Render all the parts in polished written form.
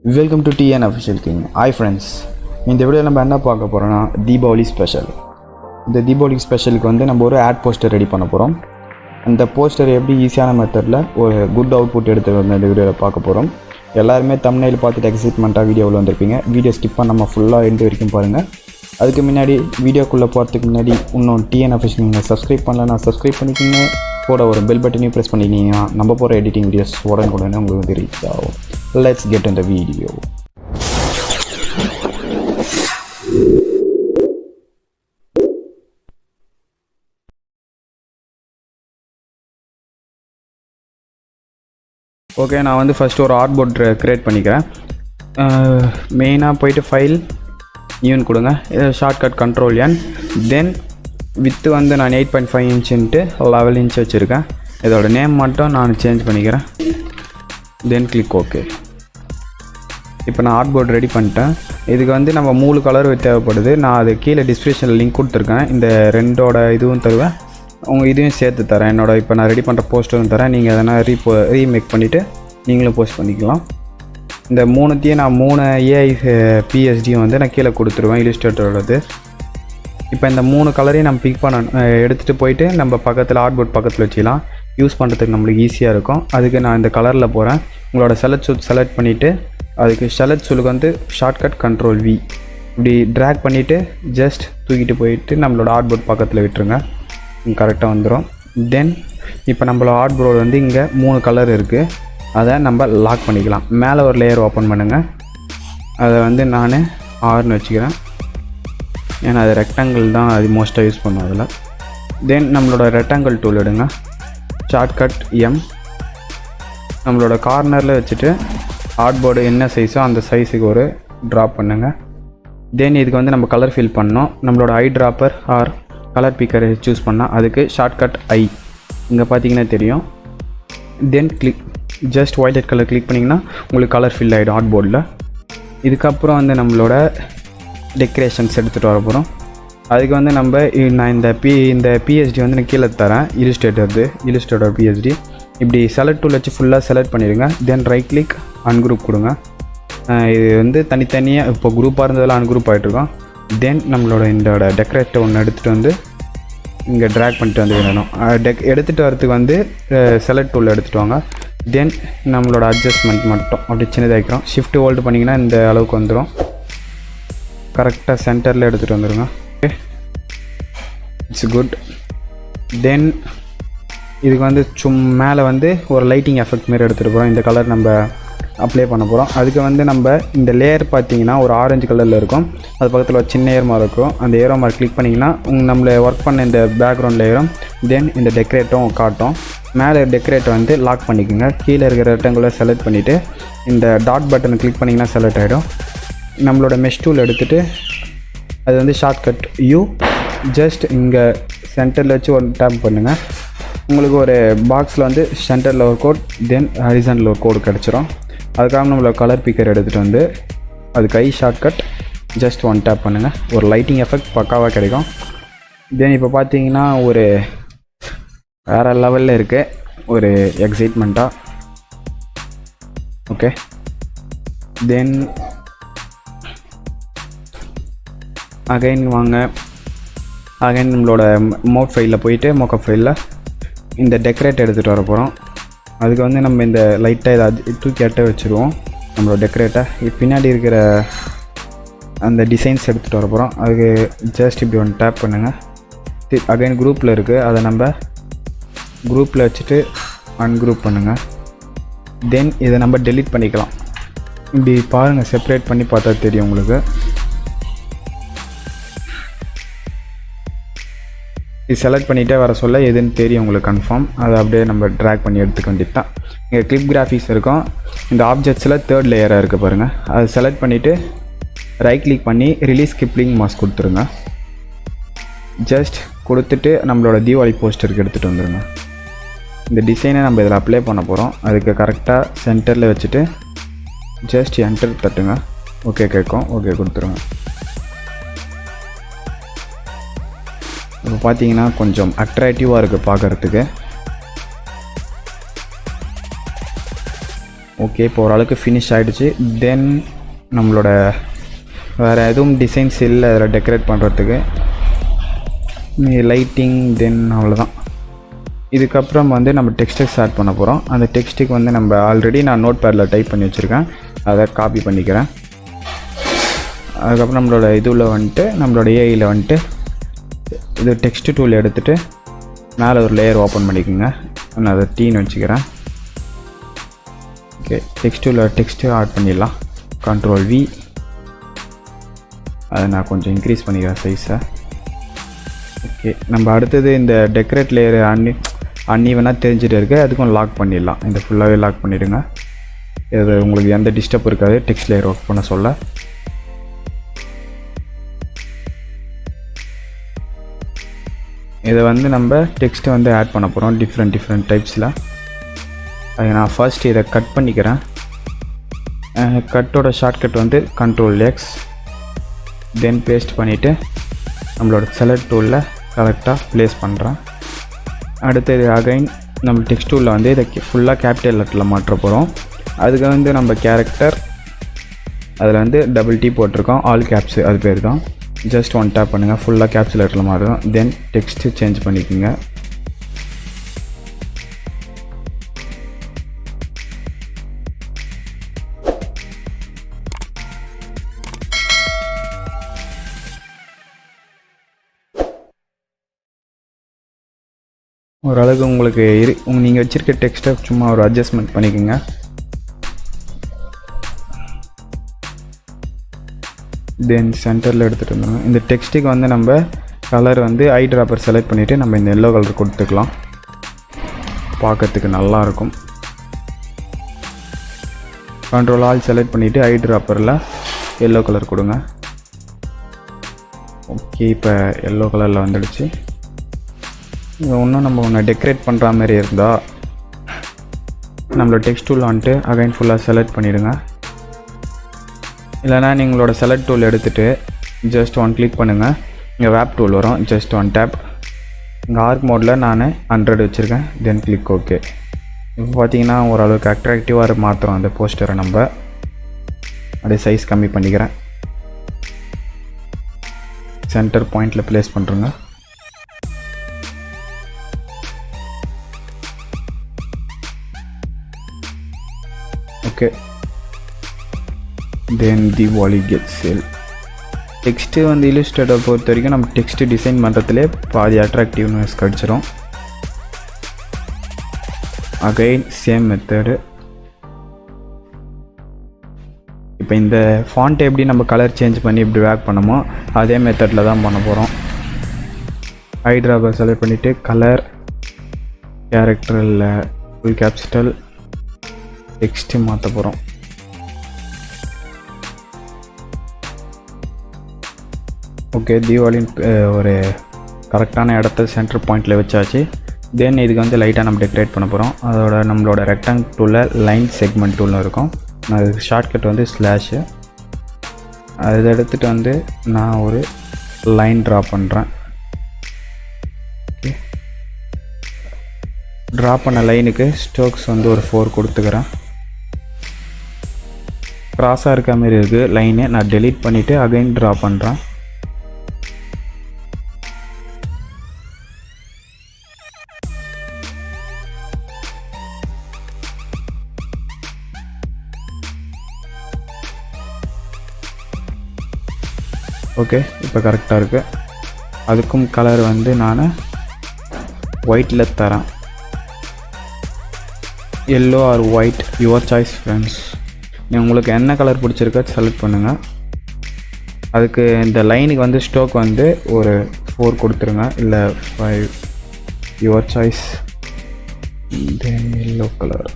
Welcome to TN official king. Hi friends, இந்த வீடியோவில் நம்ம என்ன பார்க்க போகிறோன்னா தீபாவளி ஸ்பெஷல். இந்த தீபாவளி ஸ்பெஷலுக்கு வந்து நம்ம ஒரு ஆட் போஸ்டர் ரெடி பண்ண போகிறோம். அந்த போஸ்டர் எப்படி ஈஸியான மெத்தடில் ஒரு குட் அவுட்புட் எடுத்து வந்து இந்த வீடியோவில் பார்க்க போகிறோம். எல்லாருமே தம்ப்நெயில் பார்த்துட்டு எக்ஸைட்மெண்ட்டாக வீடியோவில் வந்திருப்பீங்க. வீடியோ ஸ்கிப் பண்ணாமல் ஃபுல்லாக எண்டு வரைக்கும் பாருங்கள். அதுக்கு முன்னாடி வீடியோக்குள்ளே போகிறதுக்கு முன்னாடி இன்னும் டிஎன் அஃபிஷியல் நீங்கள் சப்ஸ்கிரைப் பண்ணலன்னா சப்ஸ்கிரைப் பண்ணிக்கிங்க. கூட ஒரு பெல் பட்டனையும் ப்ரெஸ் பண்ணிக்கிங்கன்னா நம்ம போகிற எடிட்டிங் வீடியோஸ் உடனே உங்களுக்கு வந்து ரீச் ஆகும். Let's get in the video. Okay, நான் வந்து ஃபஸ்ட்டு ஒரு ஆர்ட் போர்ட் க்ரியேட் பண்ணிக்கிறேன். மெயினாக போயிட்டு ஃபைல் ஈவன் கொடுங்க. Shortcut control N. Then with வந்து நான் 8.5 இன்ச்சுன்ட்டு 11 இன்ச் வச்சுருக்கேன். இதோட நேம் மட்டும் நான் சேஞ்ச் பண்ணிக்கிறேன். தென் கிளிக் ஓகே. இப்போ நான் ஆர்ட் போர்ட் ரெடி பண்ணிட்டேன். இதுக்கு வந்து நம்ம 3 கலர் தேவைப்படுது. நான் அது கீழே டிஸ்கிரிப்ஷனில் லிங்க் கொடுத்துருக்கேன். இந்த ரெண்டோட இதுவும் தருவேன், உங்கள் இதையும் சேர்த்து தரேன். இப்போ நான் ரெடி பண்ணுற போஸ்டரும் தரேன். நீங்கள் எதனா ரீமேக் பண்ணிவிட்டு நீங்களும் போஸ்ட் பண்ணிக்கலாம். இந்த 3த்தையும் நான் 3 ஏஐ பிஎஸ்டியும் வந்து நான் கீழே கொடுத்துருவேன், இல்லுஸ்ட்ரேட்டரோடது. இப்போ இந்த 3 கலரையும் நம்ம பிக் பண்ண எடுத்துகிட்டு போயிட்டு நம்ம பக்கத்தில் ஆர்ட் போர்ட் பக்கத்தில் வச்சுக்கலாம். யூஸ் பண்ணுறதுக்கு நம்மளுக்கு ஈஸியாக இருக்கும். அதுக்கு நான் இந்த கலரில் போகிறேன். உங்களோட செலக்ட் பண்ணிவிட்டு அதுக்கு செலக்ட் வந்து ஷார்ட்கட் கண்ட்ரோல் வி இப்படி ட்ராக் பண்ணிவிட்டு ஜஸ்ட் தூக்கிட்டு போயிட்டு நம்மளோட ஆர்ட் போர்ட் பக்கத்தில் விட்டுருங்க. கரெக்டாக வந்துடும். தென் இப்போ நம்மளோட ஆர்ட் போர்டு வந்து இங்கே 3 கலர் இருக்குது. அதை நம்ம லாக் பண்ணிக்கலாம். மேலே ஒரு லேயர் ஓப்பன் பண்ணுங்கள். அதை வந்து நான் 6ன்னு வச்சுக்கிறேன். ஏன்னா அது ரெக்டாங்கிள் தான் அது மோஸ்ட்டாக யூஸ் பண்ணுவோம் அதில். தென் நம்மளோட ரெக்டாங்கிள் டூல் எடுங்க. Shortcut M. நம்மளோட கார்னரில் வச்சுட்டு ஆர்ட் போர்டு என்ன சைஸோ அந்த சைஸுக்கு ஒரு ட்ராப் பண்ணுங்கள். தென் இதுக்கு வந்து நம்ம கலர் ஃபில் பண்ணோம். நம்மளோட ஐ ட்ராப்பர் ஆர் கலர் பிக்கரை சூஸ் பண்ணால் அதுக்கு ஷார்ட்கட் ஐ இங்கே பார்த்தீங்கன்னா தெரியும். தென் ஜஸ்ட் ஒயிட் கலர் கிளிக் பண்ணிங்கன்னா உங்களுக்கு கலர் ஃபில் ஆகிடும் ஆர்ட் போர்டில். இதுக்கப்புறம் வந்து நம்மளோட டெக்கரேஷன்ஸ் எடுத்துகிட்டு வர போகிறோம். அதுக்கு வந்து நான் இந்த பிஎஸ்டி வந்து நான் கீழே தரேன், இல்லுஸ்ட்ரேட்டர் பிஎஸ்டி. இப்படி செலக்ட் டூல் வச்சு ஃபுல்லாக செலக்ட் பண்ணிடுங்க. தென் ரைட் கிளிக் அன்குரூப் கொடுங்க. இது வந்து தனித்தனியாக இப்போ குரூப்பாக இருந்ததெல்லாம் அன்குரூப் ஆகிட்ருக்கோம். தென் நம்மளோட இந்த டெக்கரேட்டை ஒன்று எடுத்துகிட்டு வந்து இங்கே ட்ராக் பண்ணிட்டு வந்து விடணும். எடுத்துகிட்டு வரதுக்கு வந்து செலக்ட் டூல் எடுத்துகிட்டு வாங்க. தென் நம்மளோட அட்ஜஸ்ட்மெண்ட் மட்டும் அப்படி சின்னதாகிக்கிறோம். ஷிஃப்ட் ஹோல்டு பண்ணிங்கன்னா இந்த அளவுக்கு வந்துடும். கரெக்டாக சென்டரில் எடுத்துகிட்டு வந்துடுங்க. Okay, it's good. தென் இதுக்கு வந்து மேலே வந்து ஒரு லைட்டிங் எஃபெக்ட் மாரி எடுத்துகிட்டு போகிறோம். இந்த கலர் நம்ம அப்ளை பண்ண போகிறோம். அதுக்கு வந்து நம்ம இந்த லேயர் பார்த்தீங்கன்னா ஒரு ஆரஞ்சு கலரில் இருக்கும். அது பக்கத்தில் ஒரு சின்ன ஏர் மார்க் இருக்கும். அந்த ஏரோ மார்க் கிளிக் பண்ணிங்கன்னா நம்மளை ஒர்க் பண்ண இந்த பேக்ரவுண்ட் லேயரும் தென் இந்த டெக்கரேட்டும் காட்டும். மேலே டெக்கரேட்டை வந்து லாக் பண்ணிக்கோங்க. கீழே இருக்கிற ரெக்டாங்குலர் செலக்ட் பண்ணிவிட்டு இந்த டாட் பட்டனை கிளிக் பண்ணிங்கன்னா செலக்ட் ஆகிடும். நம்மளோட மெஷ் டூல் எடுத்துகிட்டு அது வந்து ஷார்ட்கட் யூ ஜஸ்ட் இங்கே சென்டரில் வச்சு ஒரு டேப் பண்ணுங்கள். உங்களுக்கு ஒரு பாக்ஸில் வந்து சென்டரில் ஒரு கோட் தென் ஹரிசான்டல் ஒரு கோடு கிடச்சிரும். அதுக்காக நம்மளோட கலர் பிக்கர் எடுத்துகிட்டு வந்து அதுக்கு ஐ ஷார்ட்கட் ஜஸ்ட் ஒன் டேப் பண்ணுங்கள். ஒரு லைட்டிங் எஃபெக்ட் பக்காவாக கிடைக்கும். தென் இப்போ பார்த்தீங்கன்னா ஒரு வேறு லெவலில் இருக்குது, ஒரு எக்ஸைட்மெண்ட்டாக. ஓகே, தென் அகைன் வாங்க. அகைன் நம்மளோட மோட் ஃபைலில் போயிட்டு மோக்கப் ஃபைலில் இந்த டெக்கரேட் எடுத்துகிட்டு வர போகிறோம். அதுக்கு வந்து நம்ம இந்த லைட்டாக இதை தூக்கி அட்டை வச்சுருவோம். நம்மளோட டெக்கரேட்டை பின்னாடி இருக்கிற அந்த டிசைன்ஸ் எடுத்துகிட்டு வர போகிறோம். அதுக்கு ஜஸ்ட் இப்படி ஒன்று டேப் பண்ணுங்கள். அகைன் குரூப்பில் இருக்குது, அதை நம்ம குரூப்பில் வச்சுட்டு அன்குரூப் பண்ணுங்கள். தென் இதை நம்ம டெலீட் பண்ணிக்கலாம். இப்படி பாருங்கள், செப்பரேட் பண்ணி பார்த்தா தெரியும் உங்களுக்கு. இது செலக்ட் பண்ணிகிட்டே வர சொல்ல எதுன்னு தெரியும் உங்களுக்கு கன்ஃபார்ம். அதை அப்படியே நம்ம ட்ராக் பண்ணி எடுத்துக்க வேண்டியது தான். இங்கே கிளிப் கிராஃபிக்ஸ் இருக்கும். இந்த ஆப்ஜெக்ட்ஸில் 3rd லேயராக இருக்குது பாருங்கள். அதை செலக்ட் பண்ணிவிட்டு ரைட் கிளிக் பண்ணி ரிலீஸ் கிப்ளிங் மாஸ்க் கொடுத்துருங்க. ஜஸ்ட் கொடுத்துட்டு நம்மளோட தீபாவளி போஸ்டருக்கு எடுத்துகிட்டு வந்துடுங்க. இந்த டிசைனை நம்ம இதில் அப்ளை பண்ண போகிறோம். அதுக்கு கரெக்டாக சென்டரில் வச்சுட்டு ஜஸ்ட் என்டர் தட்டுங்க. ஓகே கேட்கும். ஓகே கொடுத்துருங்க. இப்போ பார்த்தீங்கன்னா கொஞ்சம் அட்ராக்டிவாக இருக்குது பார்க்குறதுக்கு. ஓகே, இப்போ ஓரளவுக்கு ஃபினிஷ் ஆகிடுச்சு. தென் நம்மளோட வேறு எதுவும் டிசைன்ஸ் இல்லை அதில் டெக்கரேட் பண்ணுறதுக்கு. லைட்டிங் தென் அவ்வளோதான். இதுக்கப்புறம் வந்து நம்ம டெக்ஸ்ட்டுக்கு ஸ்டார்ட் பண்ண போகிறோம். அந்த டெக்ஸ்ட்டுக்கு வந்து நம்ம ஆல்ரெடி நான் நோட் பேடில் டைப் பண்ணி வச்சுருக்கேன், அதை காப்பி பண்ணிக்கிறேன். அதுக்கப்புறம் நம்மளோட இதில் வந்துட்டு நம்மளோட ஏஐயில் வந்துட்டு இது டெக்ஸ்ட் டூல் எடுத்துகிட்டு மேலே ஒரு லேயர் ஓப்பன் பண்ணிக்கோங்க. நான் அதை டீன்னு வச்சுக்கிறேன். ஓகே, டெக்ஸ்ட் டூலில் டெக்ஸ்ட்டு ஆட் பண்ணிடலாம். Ctrl V. அதை நான் கொஞ்சம் இன்க்ரீஸ் பண்ணிக்கிறேன் சைஸை. ஓகே, நம்ம அடுத்தது இந்த டெக்கரேட் லேயர் அன்இவனாக தெரிஞ்சுட்டு இருக்குது, அதுக்கும் லாக் பண்ணிடலாம். இந்த ஃபுல்லாகவே லாக் பண்ணிவிடுங்க. இது உங்களுக்கு எந்த டிஸ்டர்ப் இருக்காது டெக்ஸ்ட் லேயர் ஒர்க் பண்ண சொல்ல. இதை வந்து நம்ம டெக்ஸ்ட்டை வந்து ஆட் பண்ண போகிறோம் டிஃப்ரெண்ட் டைப்ஸில். அது நான் ஃபர்ஸ்ட் இதை கட் பண்ணிக்கிறேன். கட்டோட ஷார்ட்கட் வந்து Ctrl X. தென் பேஸ்ட் பண்ணிவிட்டு நம்மளோட செலக்ட் டூலில் கரெக்டாக ப்ளேஸ் பண்ணுறேன். அடுத்தது அகைன் நம்ம டெக்ஸ்ட் டூலில் வந்து இதை ஃபுல்லாக கேபிட்டல் லெட்டரில் மாற்ற போகிறோம். அதுக்கு வந்து நம்ம கேரக்டர் அதில் வந்து டபுள் T போட்டிருக்கோம், ஆல் கேப்ஸு அது பேர் தான். ஜஸ்ட் ஒன் டேப் பண்ணுங்கள், ஃபுல்லாக கேப்ஸ் லெட்டரில் மாறும். தென் டெக்ஸ்ட்டு சேஞ்ச் பண்ணிக்கோங்க. ஓரளவுக்கு உங்களுக்கு நீங்கள் வச்சுருக்க டெக்ஸ்ட்டை சும்மா ஒரு அட்ஜஸ்ட்மெண்ட் பண்ணிக்கோங்க. தென் சென்டரில் எடுத்துகிட்டு வந்துடுங்க. இந்த டெக்ஸ்ட்டுக்கு வந்து நம்ம கலர் வந்து ஐ ட்ராப்பர் செலக்ட் பண்ணிவிட்டு நம்ம இந்த எல்லோ கலர் கொடுத்துக்கலாம், பார்க்கறதுக்கு நல்லாயிருக்கும். Ctrl Alt செலக்ட் பண்ணிவிட்டு ஐ ட்ராப்பரில் எல்லோ கலர் கொடுங்க. ஓகே, இப்போ எல்லோ கலரில் வந்துடுச்சு. இது இன்னும் நம்ம ஒன்று டெக்கரேட் பண்ணுற மாதிரி இருந்தால் நம்மளோட டெக்ஸ்ட் டூல் வந்துட்டு அகைன் ஃபுல்லாக செலக்ட் பண்ணிவிடுங்க. இல்லைனா நீங்களோட செலக்ட் டூல் எடுத்துகிட்டு ஜஸ்ட் ஒன் கிளிக் பண்ணுங்கள், இங்கே வேப் டூல் வரும், ஜஸ்ட் ஒன் டேப். இங்கே ஆர்க் மோடில் நான் 100 வச்சுருக்கேன். தென் கிளிக் ஓகே. இப்போ பார்த்தீங்கன்னா ஓரளவுக்கு அட்ராக்டிவாக மாற்றுறோம் அந்த போஸ்டரை. நம்ம அப்படியே சைஸ் கம்மி பண்ணிக்கிறேன். சென்டர் பாயிண்டில் ப்ளேஸ் பண்ணுறோங்க. ஓகே, தென் Diwali gets sale. டெக்ஸ்ட்டு வந்து இல்லுஸ்ட்ரேட்டரை பொறுத்த வரைக்கும் நம்ம டெக்ஸ்ட்டு டிசைன் பண்ணுறதுலே பாதி அட்ராக்டிவ்னஸ் கிடச்சிரும். Again same method. இப்போ இந்த ஃபாண்ட் எப்படி நம்ம கலர் சேஞ்ச் பண்ணி இப்படி வேக் பண்ணமோ அதே மெத்தடில் தான் பண்ண போகிறோம். ஐ ட்ராப்பர் செலக்ட் பண்ணிவிட்டு கலர் கேரக்டரில் ஃபுல் கேப்சிட்டல் டெக்ஸ்ட்டு மாற்ற போகிறோம். ஓகே, தீபாவளின்னு ஒரு கரெக்டான இடத்த சென்டர் பாயிண்டில் வச்சாச்சு. தென் இதுக்கு வந்து லைட்டாக நம்ம டெக்கரேட் பண்ண போகிறோம். அதோட நம்மளோட ரெக்டாங்கிள் டூலில் லைன் செக்மெண்ட் டூலில் இருக்கும். அதுக்கு ஷார்ட்கட் வந்து ஸ்லாஷு. அதை எடுத்துகிட்டு வந்து நான் ஒரு லைன் ட்ரா பண்ணுறேன். ஓகே, ட்ரா பண்ண லைனுக்கு ஸ்ட்ரோக்ஸ் வந்து ஒரு 4 கொடுத்துக்கிறேன். க்ராஸாக இருக்க மாதிரி இருக்குது லைனு. நான் டெலீட் பண்ணிவிட்டு அகைன் ட்ரா பண்ணுறேன். ஓகே, இப்போ கரெக்டாக இருக்குது. அதுக்கும் கலர் வந்து நான் ஒயிட்டில் தரேன். Yellow R white, your choice friends. உங்களுக்கு என்ன கலர் பிடிச்சிருக்கோ செலக்ட் பண்ணுங்கள். அதுக்கு இந்த லைனுக்கு வந்து ஸ்ட்ரோக் வந்து ஒரு 4 கொடுத்துருங்க, இல்லை 5, your choice. Then yellow colour.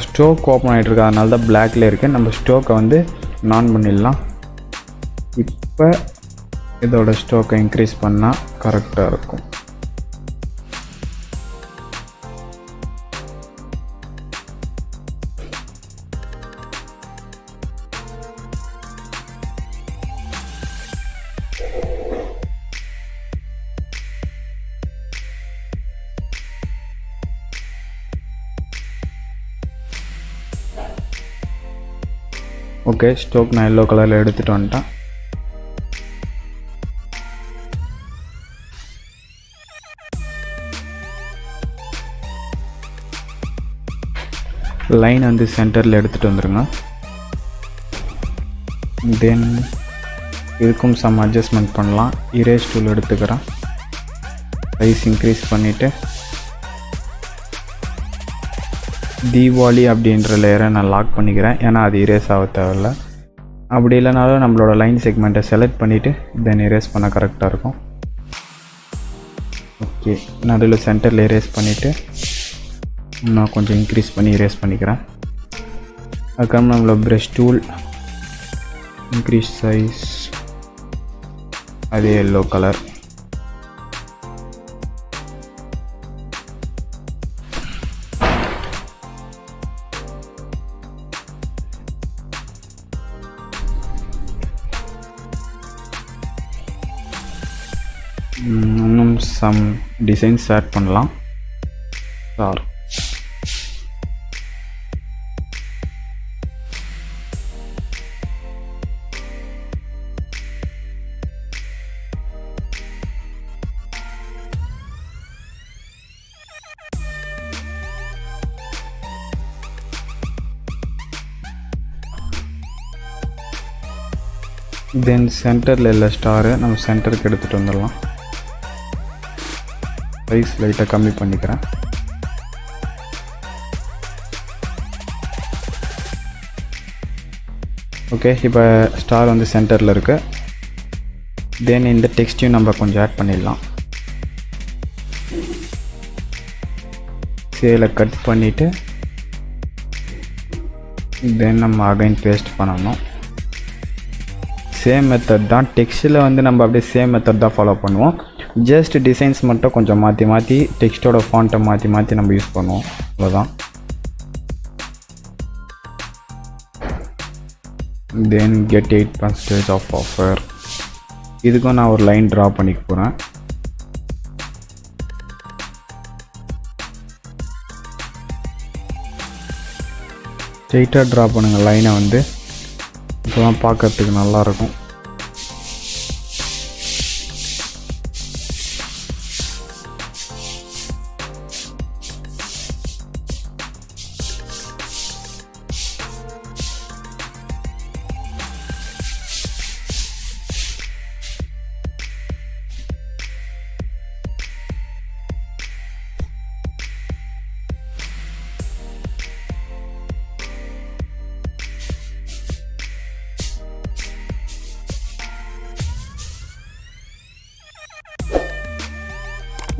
Stroke open ஆகிட்டு இருக்கு, அதனால தான் பிளாக்ல இருக்குது. நம்ம ஸ்ட்ரோக்கை வந்து நான் பண்ணிடலாம். இப்போ இதோட ஸ்ட்ரோக்கை இன்க்ரீஸ் பண்ணால் கரெக்டாக இருக்கும். ஓகே, ஸ்ட்ரோக் நான் எல்லோ கலரில் எடுத்துகிட்டு வந்துட்டேன். லைன் வந்து சென்டரில் எடுத்துகிட்டு வந்துடுங்க. தென் இதுக்கும் சம் அட்ஜஸ்ட்மெண்ட் பண்ணலாம். இரேஸ் டூல் எடுத்துக்கிறேன். சைஸ் இன்க்ரீஸ் பண்ணிவிட்டு தீபாவளி அப்படின்ற லேயரை நான் லாக் பண்ணிக்கிறேன். ஏன்னா அது இரேஸ் ஆக தேவையில்ல. அப்படி இல்லைனாலும் நம்மளோட லைன் செக்மெண்ட்டை செலக்ட் பண்ணிவிட்டு தென் இரேஸ் பண்ண கரெக்டாக இருக்கும். ஓகே, நடுவில் சென்டரில் இரேஸ் பண்ணிவிட்டு நான் கொஞ்சம் இன்க்ரீஸ் பண்ணி இரேஸ் பண்ணிக்கிறேன். அதுக்கப்புறம் நம்மளோட ப்ரஷ் டூல் இன்க்ரீஸ் சைஸ், அதே எல்லோ கலர். இன்னும் சம் டிசைன்ஸ் ஆட் பண்ணலாம். சார் தென் சென்டரில் இல்லை ஸ்டாரு நம்ம சென்டருக்கு எடுத்துகிட்டு வந்துடலாம். சைஸ் லைட்டாக கம்மி பண்ணிக்கிறேன். ஓகே, இப்போ ஸ்டார் வந்து சென்டரில் இருக்குது. தென் இந்த டெக்ஸ்ட்டையும் நம்ம கொஞ்சம் ஆட் பண்ணிடலாம். சேலை கட் பண்ணிவிட்டு தென் நம்ம அகைன் பேஸ்ட் பண்ணணும். சேம் மெத்தட் தான். டெக்ஸ்ட்டில் வந்து நம்ம அப்படியே சேம் மெத்தட் தான் ஃபாலோ பண்ணுவோம். ஜஸ்ட் டிசைன்ஸ் மட்டும் கொஞ்சம் மாற்றி டெக்ஸ்ட்டோட ஃபாண்ட்டை மாற்றி நம்ம யூஸ் பண்ணுவோம், அவ்வளோதான். Then get 8% off offer. இதுக்கும் நான் ஒரு லைன் ட்ரா பண்ணிக்க போகிறேன். ஸ்ட்ரெயிட்டாக ட்ரா பண்ணுங்கள் லைனை வந்து, இப்போதான் பார்க்கறதுக்கு நல்லாயிருக்கும்.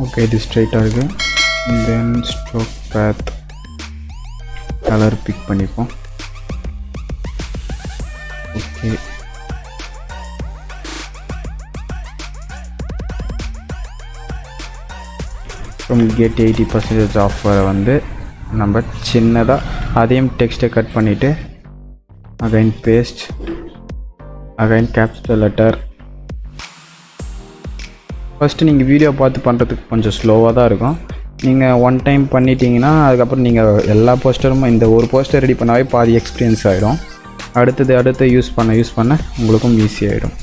ஓகே, இது ஸ்ட்ரைட்டாக இருக்குது. Then stroke path colour pick பண்ணிப்போம். ஓகே, ஃப்ரம் கெட் 80% ஆஃபரை வந்து நம்ம சின்னதாக அதையும் டெக்ஸ்ட்டை கட் பண்ணிவிட்டு again paste, again capital letter. First நீங்கள் வீடியோ பார்த்து பண்ணுறதுக்கு கொஞ்சம் ஸ்லோவாக தான் இருக்கும். நீங்கள் ஒன் டைம் பண்ணிட்டீங்கன்னா அதுக்கப்புறம் நீங்கள் எல்லா போஸ்டரும் இந்த ஒரு போஸ்டர் ரெடி பண்ணாவே பாதி எக்ஸ்பீரியன்ஸ் ஆகிடும். அடுத்து யூஸ் பண்ண உங்களுக்கும் ஈஸி ஆகிடும்.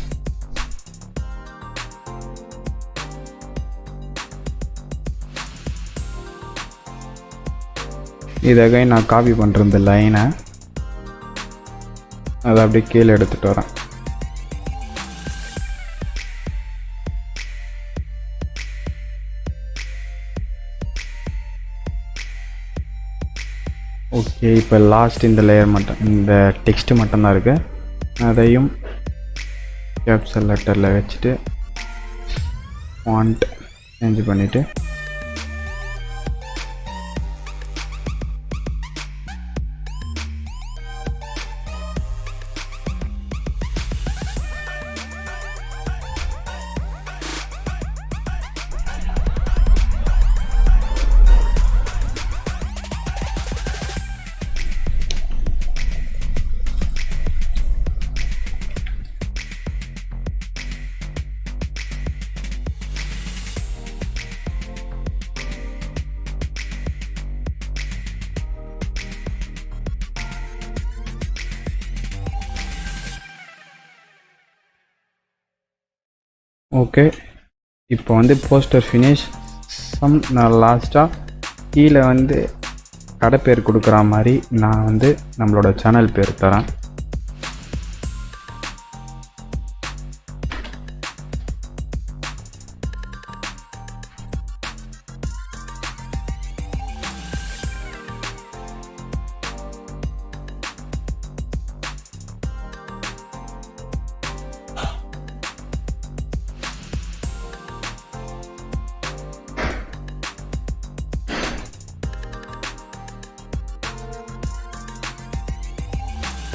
இதை நான் காப்பி பண்ணுற இந்த லைனை அதை அப்படியே கீழே எடுத்துகிட்டு வரேன். ஓகே, இப்போ லாஸ்ட் இந்த லேயர் மட்டும், இந்த டெக்ஸ்ட்டு மட்டும்தான் இருக்குது. அதையும் கேப்சல் லெட்டரில் வச்சுட்டு ஃபாண்ட் சேஞ்ச் பண்ணிவிட்டு ஓகே, இப்போ வந்து போஸ்டர் ஃபினிஷ். நான் லாஸ்ட்டாக கீழே வந்து கடை பேர் கொடுக்குற மாதிரி நான் வந்து நம்மளோட சேனல் பேர் தரேன்.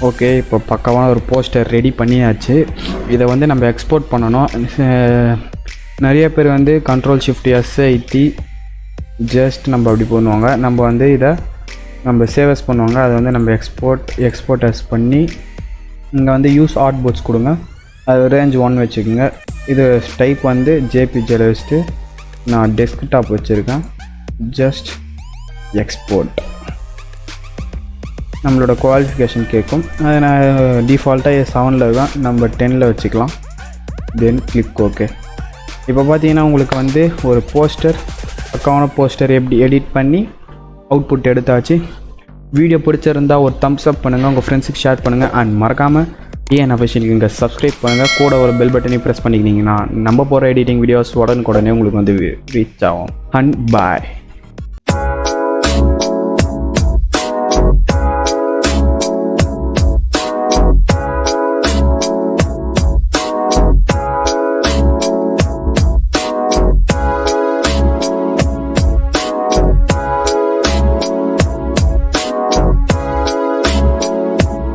ஓகே, இப்போ பக்கமான ஒரு போஸ்டர் ரெடி பண்ணியாச்சு. இதை வந்து நம்ம எக்ஸ்போர்ட் பண்ணணும். நிறைய பேர் வந்து Ctrl+Shift+S ஐத்தி ஜஸ்ட் நம்ம அப்படி பண்ணுவாங்க. நம்ம வந்து இதை நம்ம சேவஸ் பண்ணுவாங்க. அதை வந்து நம்ம எக்ஸ்போர்ட் பண்ணி இங்கே வந்து யூஸ் ஆர்ட்போர்ட்ஸ் கொடுங்க. அது ரேஞ்ச் 1 வச்சுக்கோங்க. இது டைப் வந்து ஜேபிஜியில் வச்சுட்டு நான் டெஸ்க்டாப் வச்சுருக்கேன். Just export. நம்மளோட குவாலிஃபிகேஷன் கேட்கும். அதை நான் டிஃபால்ட்டாக 7ல் இருக்கேன், நம்ம 10ல் வச்சுக்கலாம். தென் கிளிக் ஓகே. இப்போ பார்த்தீங்கன்னா உங்களுக்கு வந்து ஒரு பக்காவான போஸ்டர் எப்படி எடிட் பண்ணி அவுட்புட் எடுத்தாச்சு. வீடியோ பிடிச்சிருந்தால் ஒரு தம்ஸ் அப் பண்ணுங்கள், உங்கள் ஃப்ரெண்ட்ஸுக்கு ஷேர் பண்ணுங்கள். அண்ட் மறக்காமல் டிஎன் அஃபிஷியலுக்கு இங்கே சப்ஸ்கிரைப் பண்ணுங்கள். கூட ஒரு பெல் பட்டனையும் ப்ரெஸ் பண்ணிக்கினீங்கன்னா நம்ம போகிற எடிட்டிங் வீடியோஸ் உடனுக்குடனே உங்களுக்கு வந்து ரீச் ஆகும். அண்ட் பாய்.